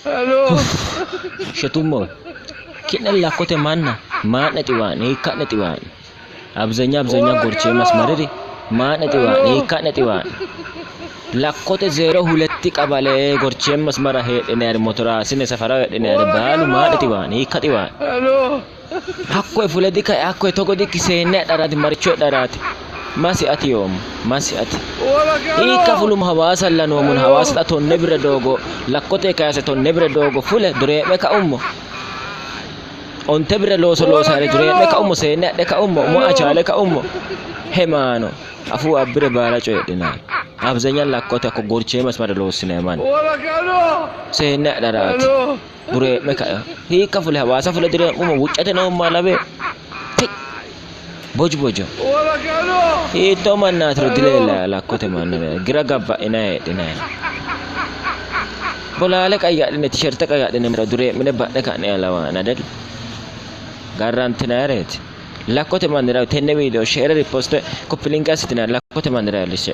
Hello. Shetummo. Kina lakkote manna. Maana tiwani, hiikka tiwani. Abzanya gorchee masmariri. Maana tiwani, hiikka tiwani. Lakkote 02 qabale gorchee masmara hedhine motora sine safara hedhine baalu maana tiwani, hiikka tiwani. Hello. Hakko fule dika hakko togo dikki seenne dharati marcho dharati. Masi ati yoom masi ati. Hiikka fulum hawaasa lanoomun hawaasa tonne bira doogo lakkote kaase tonne bira doogo fule dureeme ka ummo. Onte bira looso loosare dureeme ka ummo seenne adhe ka ummo mo achaale ka ummo. Hemaano afu abbire baala coyedhina. Abzanya lakkote ko gorchee masmara loosine man. Seenne dharati. Dureeme ka hiikka fule hawaasa fule dureeme ummo wuccate noo malabe. Bojo. Itu mana terus dilela lakkote mana gira gabba ina edina. Bola lek ayat ini t-shirt kayak ini dure mine badde kan alawa nadal. Garantina ret. Lakkote mana tenne video share repost ko link asitina lakkote mana lise.